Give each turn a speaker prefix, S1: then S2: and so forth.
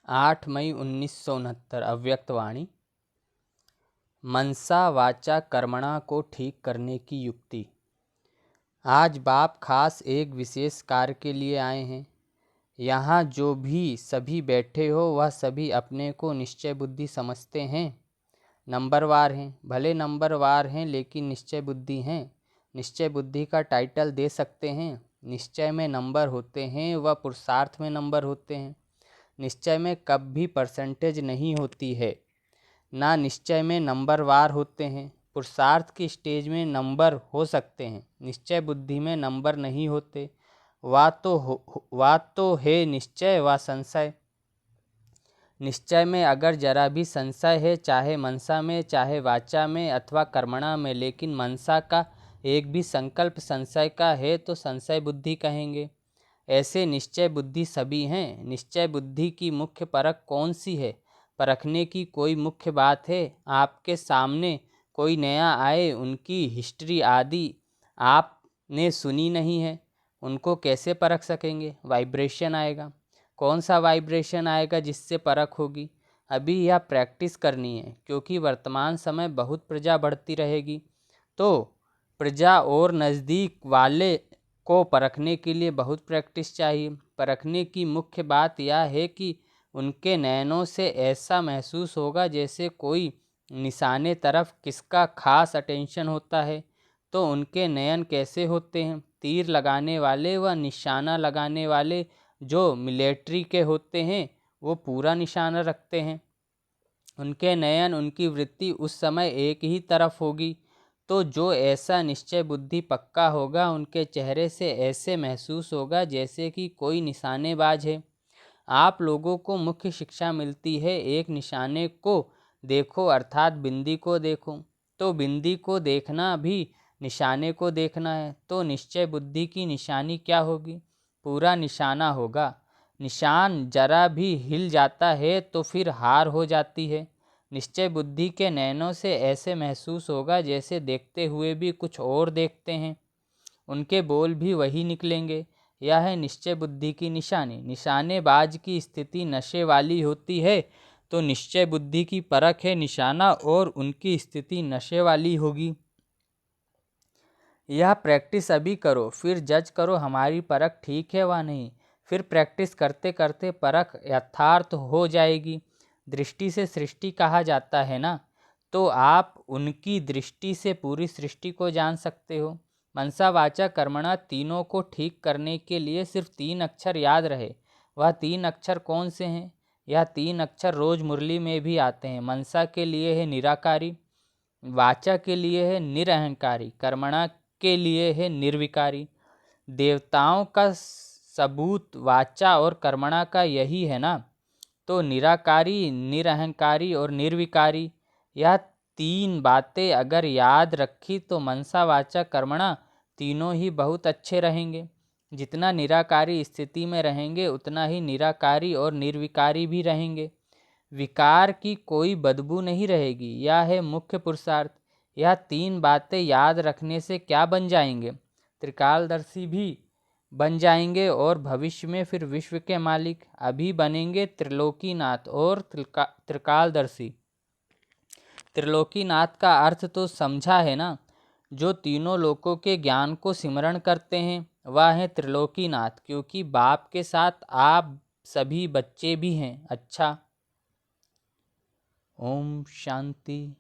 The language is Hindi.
S1: 8 मई 1969 अव्यक्तवाणी। मनसा वाचा कर्मणा को ठीक करने की युक्ति। आज बाप खास एक विशेष कार्य के लिए आए हैं। यहाँ जो भी सभी बैठे हो वह सभी अपने को निश्चय बुद्धि समझते हैं, नंबरवार हैं। भले नंबरवार हैं लेकिन निश्चय बुद्धि हैं। निश्चय बुद्धि का टाइटल दे सकते हैं। निश्चय में नंबर होते हैं व पुरुषार्थ में नंबर होते हैं। निश्चय में कभी परसेंटेज नहीं होती है, ना निश्चय में नंबरवार होते हैं। पुरुषार्थ की स्टेज में नंबर हो सकते हैं, निश्चय बुद्धि में नंबर नहीं होते। वा तो है निश्चय व संशय। निश्चय में अगर जरा भी संशय है, चाहे मनसा में, चाहे वाचा में अथवा कर्मणा में, लेकिन मनसा का एक भी संकल्प संशय का है तो संशय बुद्धि कहेंगे। ऐसे निश्चय बुद्धि सभी हैं। निश्चय बुद्धि की मुख्य परख कौन सी है? परखने की कोई मुख्य बात है? आपके सामने कोई नया आए, उनकी हिस्ट्री आदि आपने सुनी नहीं है, उनको कैसे परख सकेंगे? वाइब्रेशन आएगा। कौन सा वाइब्रेशन आएगा जिससे परख होगी? अभी यह प्रैक्टिस करनी है, क्योंकि वर्तमान समय बहुत प्रजा बढ़ती रहेगी, तो प्रजा और नज़दीक वाले को परखने के लिए बहुत प्रैक्टिस चाहिए। परखने की मुख्य बात यह है कि उनके नयनों से ऐसा महसूस होगा जैसे कोई निशाने तरफ किसका खास अटेंशन होता है। तो उनके नयन कैसे होते हैं? तीर लगाने वाले व निशाना लगाने वाले जो मिलिट्री के होते हैं वो पूरा निशाना रखते हैं। उनके नयन, उनकी वृत्ति उस समय एक ही तरफ होगी। तो जो ऐसा निश्चय बुद्धि पक्का होगा, उनके चेहरे से ऐसे महसूस होगा जैसे कि कोई निशानेबाज है। आप लोगों को मुख्य शिक्षा मिलती है, एक निशाने को देखो अर्थात बिंदी को देखो। तो बिंदी को देखना भी निशाने को देखना है। तो निश्चय बुद्धि की निशानी क्या होगी? पूरा निशाना होगा। निशान जरा भी हिल जाता है तो फिर हार हो जाती है। निश्चय बुद्धि के नयनों से ऐसे महसूस होगा जैसे देखते हुए भी कुछ और देखते हैं। उनके बोल भी वही निकलेंगे। यह है निश्चय बुद्धि की निशानी। निशानेबाज की स्थिति नशे वाली होती है, तो निश्चय बुद्धि की परख है निशाना और उनकी स्थिति नशे वाली होगी। यह प्रैक्टिस अभी करो, फिर जज करो हमारी परख ठीक है व नहीं। फिर प्रैक्टिस करते करते परख यथार्थ हो जाएगी। दृष्टि से सृष्टि कहा जाता है ना, तो आप उनकी दृष्टि से पूरी सृष्टि को जान सकते हो। मनसा वाचा कर्मणा तीनों को ठीक करने के लिए सिर्फ 3 अक्षर याद रहे। वह 3 अक्षर कौन से हैं? यह 3 अक्षर रोज मुरली में भी आते हैं। मनसा के लिए है निराकारी, वाचा के लिए है निरअहंकारी, कर्मणा के लिए है निर्विकारी। देवताओं का सबूत वाचा और कर्मणा का यही है ना। तो निराकारी, निरअहंकारी और निर्विकारी, यह 3 बातें अगर याद रखी तो मनसा वाचा कर्मणा तीनों ही बहुत अच्छे रहेंगे। जितना निराकारी स्थिति में रहेंगे उतना ही निराकारी और निर्विकारी भी रहेंगे। विकार की कोई बदबू नहीं रहेगी। यह है मुख्य पुरुषार्थ। यह 3 बातें याद रखने से क्या बन जाएंगे? त्रिकालदर्शी भी बन जाएंगे और भविष्य में फिर विश्व के मालिक। अभी बनेंगे त्रिलोकीनाथ और त्रिकालदर्शी। त्रिलोकीनाथ का अर्थ तो समझा है ना। जो तीनों लोकों के ज्ञान को सिमरण करते हैं वह है त्रिलोकीनाथ, क्योंकि बाप के साथ आप सभी बच्चे भी हैं। अच्छा, ओम शांति।